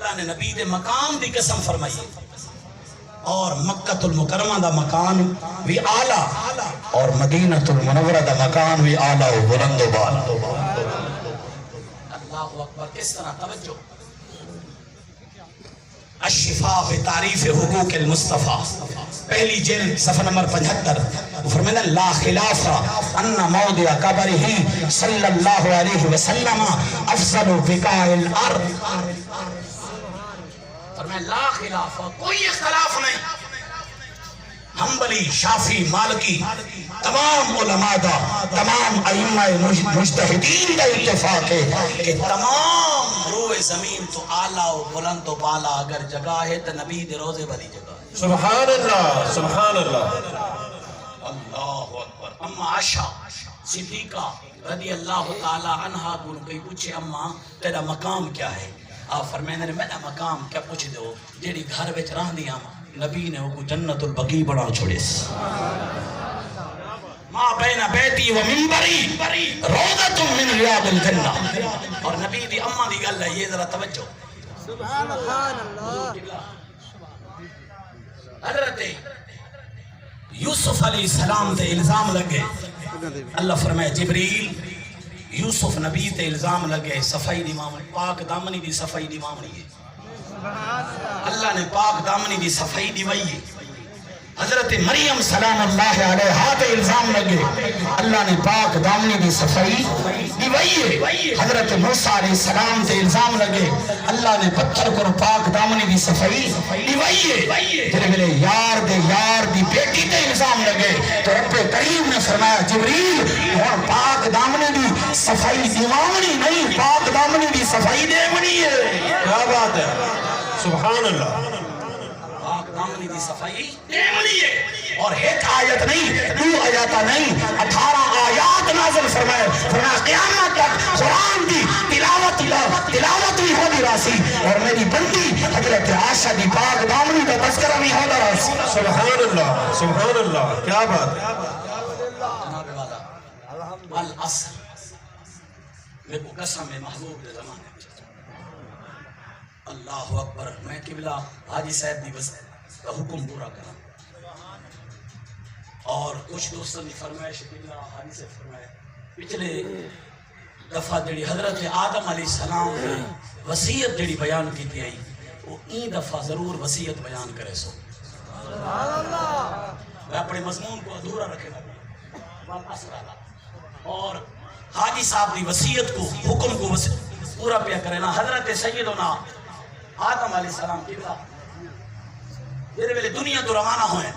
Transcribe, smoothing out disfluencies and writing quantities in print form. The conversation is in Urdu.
اللہ نے نبی دے مقام دی قسم فرمائی اور مکہ المکرمہ دا مکان بھی اعلیٰ اور مدینہ المنورہ دا مکان بھی اعلیٰ و بلند و بالا. اللہ اکبر. کس طرح توجہ الشفاء بتعریف حقوق المصطفیٰ پہلی جلد صفحہ نمبر 75 فرمایا لا خلاف ان موضع قبرہ صلی اللہ علیہ وسلم افضل بقاع الارض. فرمایا لا خلاف کوئی اختلاف نہیں. حنبلی شافی مالکی تمام علماء دا تمام ائمہ مجتہدین دا اتفاق ہے کہ تمام روئے زمین تو اعلیٰ و بلند و بالا اگر جگہ ہے تو نبی دے روزے بڑی جگہ. سبحان اللہ سبحان اللہ. اللہ اکبر. اما عائشہ صدیقہ رضی اللہ تعالی عنہا کو کوئی پوچھے اما تیرا مقام کیا ہے؟ آپ فرمائیں نے میرا مقام کیا پوچھ دو جیڑی گھر وچ رہندی ہاں نبی نے وہ جنت البقیع بنا چھوڑے ما بین بیتی و منبری روضۃ من ریاض الجنہ. اور نبی دی اماں دی گل ہے یہ ذرا توجہ. سبحان اللہ. حضرت یوسف علیہ السلام تے الزام لگے. اللہ فرمائے جبریل یوسف نبی تے الزام لگے صفائی دی مامنی پاک دامنی دی صفائی دی مامنی ہے. اللہ نے پاک دامنی دی صفائی دی وئی ہے. حضرت مریم سلام اللہ علیہا تے الزام لگے اللہ نے پاک دامنی دی صفائی دی وئی ہے. حضرت موسیٰ علیہ السلام تے الزام لگے اللہ نے پتھر کو پاک دامنی دی صفائی دی وئی ہے. جنہیں ملے یار دی بیٹی تے الزام لگے تو رب کریم نے فرمایا جبریل اور پاک دامنی دی صفائی دیوانی نہیں پاک دامنی دی صفائی دیونی ہے. کیا بات ہے. سبحان اللہ. پاک دامنی دی صفائی دیونی ہے. اور ایک آیت نہیں 2 آیاتہ نہیں 18 آیات نازل فرمائے. فرمایا قیامت تک قرآن دی تلاوت بھی ہو دی راسی اور میری بندی حضرت عائشہ دی پاک دامنی دا تذکرہ بھی ہو دا راسی. سبحان اللہ سبحان اللہ. کیا بات ہے. جناب والا والعصر میں کو قسم ہے محبوب دے زمانے اللہ اکبر. میں قبلہ حاجی صاحب دی بس کا حکم پورا کرا اور کچھ دوستوں نے فرمائش قبلہ حاجی سے فرمائے پچھلے دفعہ جڑی حضرت آدم علیہ السلام نے وصیت جڑی بیان کی تھی آئی وہ این دفعہ ضرور وصیت بیان کرے سو. میں اپنے مضمون کو ادھورا رکھے گا اور حاجی صاحب کی وصیت کو حکم کو پورا پیا کرے نا. حضرت سیدنا آدم علیہ السلام قبلہ جیرے ویلے دنیا تو روانہ ہوئے